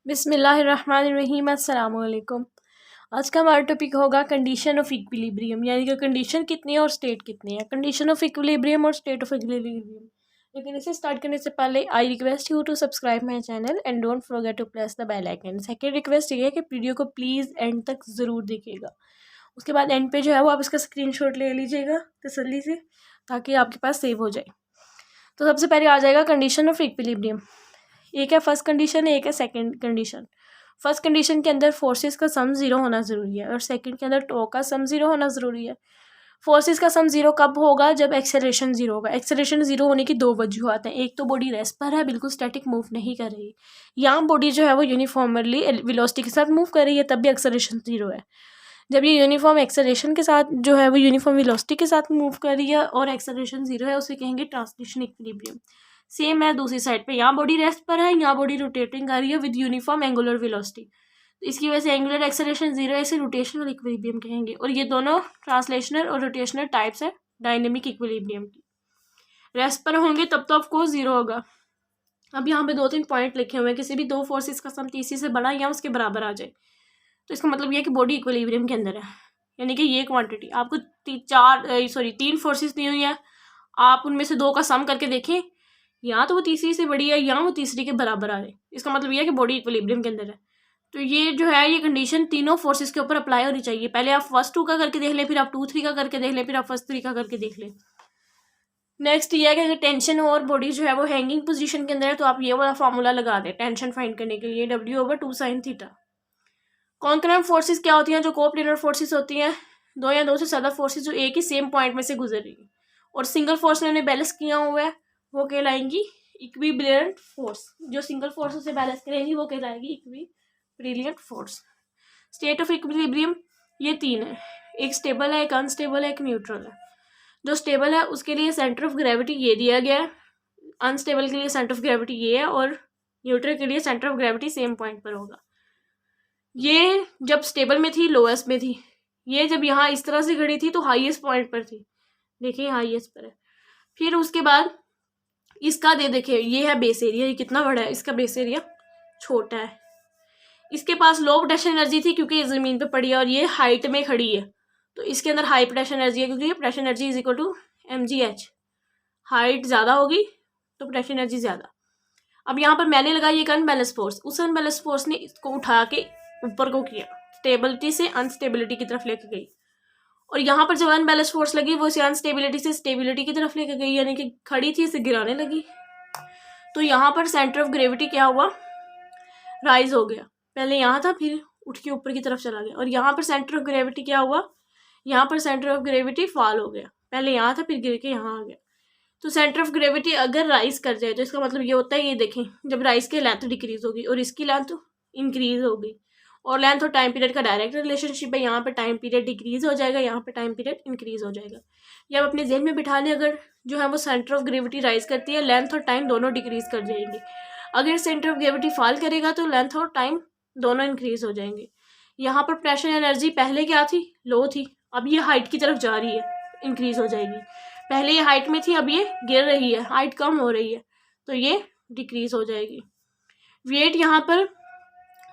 बिस्मिल्लाहिर्रहमानिर्रहीम। अस्सलाम वालेकुम। आज का हमारा टॉपिक होगा कंडीशन ऑफ इक्विलिब्रियम, यानी कि कंडीशन कितनी है और स्टेट कितनी है। कंडीशन ऑफ इक्विलिब्रियम और स्टेट ऑफ इक्विलिब्रियम। लेकिन इसे स्टार्ट करने से पहले I request you to subscribe my channel and don't forget to press the bell icon. Second request ये है कि वीडियो को प्लीज़ एंड तक ज़रूर देखिएगा। उसके बाद एंड पे जो है वो आप इसका स्क्रीनशॉट ले लीजिएगा तसल्ली से, ताकि आपके पास सेव हो जाए। तो सबसे पहले आ जाएगा कंडीशन ऑफ इक्विलिब्रियम। एक है फर्स्ट कंडीशन, एक है सेकंड कंडीशन। फर्स्ट कंडीशन के अंदर फोर्सेस का सम ज़ीरो होना ज़रूरी है और सेकंड के अंदर टॉर्क का सम ज़ीरो होना ज़रूरी है। फोर्सेस का सम ज़ीरो कब होगा? जब एक्सेलरेशन ज़ीरो होगा। एक्सेलरेशन ज़ीरो होने की दो वजूहत हैं। एक तो बॉडी रेस्ट पर है, बिल्कुल स्टैटिक मूव नहीं कर रही, या बॉडी जो है वो यूनिफॉर्मली वेलोसिटी के साथ मूव कर रही है, तब भी एक्सेलरेशन ज़ीरो है। जब ये यूनिफॉर्म एक्सेलरेशन के साथ जो है वो यूनिफॉर्म वेलोसिटी के साथ मूव कर रही है और एक्सेलरेशन ज़ीरो है, उसे कहेंगे ट्रांसलेशन इक्विलिब्रियम। सेम है दूसरी साइड पे, यहाँ बॉडी रेस्ट पर है, यहाँ बॉडी रोटेटिंग कर रही है विद यूनिफॉर्म एंगुलर वेलोसिटी, तो इसकी वजह से एंगुलर एक्सेलरेशन जीरो है, इसे रोटेशनल इक्विलिब्रियम कहेंगे। और ये दोनों ट्रांसलेशनल और रोटेशनल टाइप्स है डायनेमिक इक्विलिब्रियम की। रेस्ट पर होंगे तब तो ऑफकोर्स जीरो होगा। अब यहाँ पे 2-3 पॉइंट लिखे हुए हैं, किसी भी दो फोर्सेस का सम तीसरी से बड़ा या उसके बराबर आ जाए तो इसका मतलब यह है कि बॉडी इक्विलिब्रियम के अंदर है, यानी कि ये क्वांटिटी आपको 3 फोर्सेस दी हुई है, आप उनमें से दो का सम करके देखें, या तो वो तीसरी से बड़ी है या वो तीसरी के बराबर आ रहे, इसका मतलब ये है कि बॉडी इक्विलिब्रियम के अंदर है। तो ये जो है ये कंडीशन तीनों फोर्सेस के ऊपर अप्लाई होनी चाहिए। पहले आप फर्स्ट 2 का करके देख लें, फिर आप 2-3 का करके देख लें, फिर आप फर्स्ट 3 का करके देख लें। नेक्स्ट ये है कि अगर टेंशन हो और बॉडी जो है वो हैंगिंग पोजीशन के अंदर है, तो आप ये वाला फार्मूला लगा दें टेंशन फाइंड करने के लिए, W/2 sin theta. Concurrent forces क्या होती हैं? जो कोप्लेनर फोर्सेस होती हैं, दो या दो से ज़्यादा फोर्सेस जो एक ही सेम पॉइंट में से गुजर रही है और सिंगल फोर्स ने उन्हें बैलेंस किया हुआ है, वो कहलाएंगी इक्विब्रिलियंट फोर्स। जो सिंगल फोर्स से बैलेंस करेंगी वो कहलाएगी इक्विब्रिलियंट फोर्स। स्टेट ऑफ इक्विलिब्रियम ये 3 है, एक स्टेबल है, एक अनस्टेबल है, एक न्यूट्रल है। जो स्टेबल है उसके लिए सेंटर ऑफ ग्रेविटी ये दिया गया है, अनस्टेबल के लिए सेंटर ऑफ ग्रेविटी ये है, और न्यूट्रल के लिए centre of gravity same point पर होगा। ये जब स्टेबल में थी लोएस्ट में थी, ये जब यहाँ इस तरह से खड़ी थी तो हाईएस्ट पॉइंट पर थी, देखिए हाईएस्ट पर है। फिर उसके बाद इसका देखिए ये है बेस एरिया, ये कितना बड़ा है, इसका बेस एरिया छोटा है। इसके पास लो पोटेंशियल एनर्जी थी क्योंकि ये ज़मीन पे पड़ी है, और ये हाइट में खड़ी है, तो इसके अंदर हाई पोटेंशियल एनर्जी है, क्योंकि ये potential energy is equal to mgh। Height ज़्यादा होगी तो पोटेंशियल एनर्जी ज़्यादा। अब यहाँ पर मैंने लगाई एक अनबैलेंस फोर्स, उस अनबैलेंस फोर्स ने इसको उठा के ऊपर को किया, स्टेबिलिटी से अनस्टेबिलिटी की तरफ लेके गई, और यहाँ पर जब अनबैलेंस फोर्स लगी वो इसे अनस्टेबिलिटी से स्टेबिलिटी की तरफ लेके गई, यानी कि खड़ी थी इसे गिराने लगी। तो यहाँ पर सेंटर ऑफ ग्रेविटी क्या हुआ? राइज हो गया, पहले यहाँ था फिर उठ के ऊपर की तरफ चला गया। और यहाँ पर सेंटर ऑफ ग्रेविटी क्या हुआ? यहाँ पर सेंटर ऑफ ग्रेविटी फॉल हो गया, पहले यहाँ था फिर गिर के यहाँ आ गया। तो सेंटर ऑफ ग्रेविटी अगर राइज कर जाए तो इसका मतलब ये होता है, ये देखें, जब राइज की लेंथ डिक्रीज होगी और इसकी लेंथ इंक्रीज होगी, और लेंथ और टाइम पीरियड का डायरेक्ट रिलेशनशिप है, यहाँ पे टाइम पीरियड डिक्रीज हो जाएगा, यहाँ पे टाइम पीरियड इंक्रीज हो जाएगा। ये आप अपने जेहन में बिठा लें, अगर जो है वो सेंटर ऑफ ग्रेविटी राइज करती है, लेंथ और टाइम दोनों डिक्रीज कर जाएंगे। अगर सेंटर ऑफ ग्रेविटी फॉल करेगा तो लेंथ और टाइम दोनों इंक्रीज हो जाएंगे। यहाँ पर पोटेंशियल एनर्जी पहले क्या थी? लो थी, अब ये हाइट की तरफ जा रही है, इंक्रीज हो जाएगी। पहले ये हाइट में थी, अब ये गिर रही है, हाइट कम हो रही है, तो ये डिक्रीज हो जाएगी। वेट यहाँ पर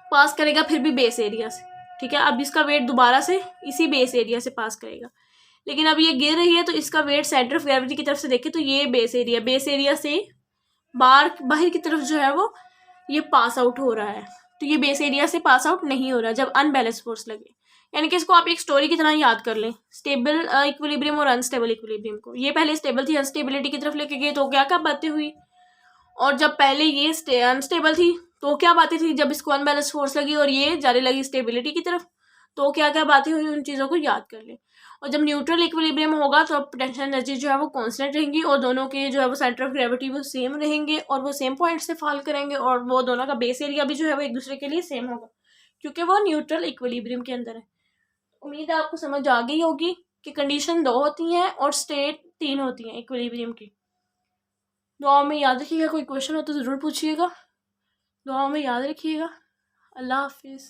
पास करेगा फिर भी बेस एरिया से, ठीक है। अब इसका वेट दोबारा से इसी बेस एरिया से पास करेगा, लेकिन अब ये गिर रही है तो इसका वेट सेंटर ऑफ ग्रेविटी की तरफ से देखे तो ये बेस एरिया से बाहर की तरफ जो है वो ये पास आउट हो रहा है, तो ये बेस एरिया से पास आउट नहीं हो रहा जब अनबैलेंस फोर्स लगे। यानी कि इसको आप एक स्टोरी की तरह याद कर लें, स्टेबल इक्विलिब्रियम और अनस्टेबल इक्विलिब्रियम को। ये पहले स्टेबल थी, अनस्टेबिलिटी की तरफ लेके गई तो क्या क्या बातें हुई, और जब पहले ये अनस्टेबल थी तो क्या बातें थी, जब इसको अनबैलेंस फोर्स लगी और ये जाने लगी स्टेबिलिटी की तरफ तो क्या क्या बातें हुई, उन चीज़ों को याद कर लें। और जब न्यूट्रल इक्विलिब्रियम होगा तो पोटेंशियल एनर्जी जो है वो कांस्टेंट रहेंगी, और दोनों के जो है वो सेंटर ऑफ ग्रेविटी वो सेम रहेंगे, और वो सेम पॉइंट से फॉल करेंगे, और वो दोनों का बेस एरिया भी जो है वो एक दूसरे के लिए सेम होगा, क्योंकि वो न्यूट्रल इक्विलिब्रियम के अंदर है। उम्मीद है आपको समझ आ गई होगी कि कंडीशन 2 होती हैं और स्टेट 3 होती हैं इक्विलिब्रियम की। दुआ में याद रखिएगा, कोई क्वेश्चन हो तो ज़रूर पूछिएगा, दुआ में याद रखिएगा। अल्लाह हाफिज़।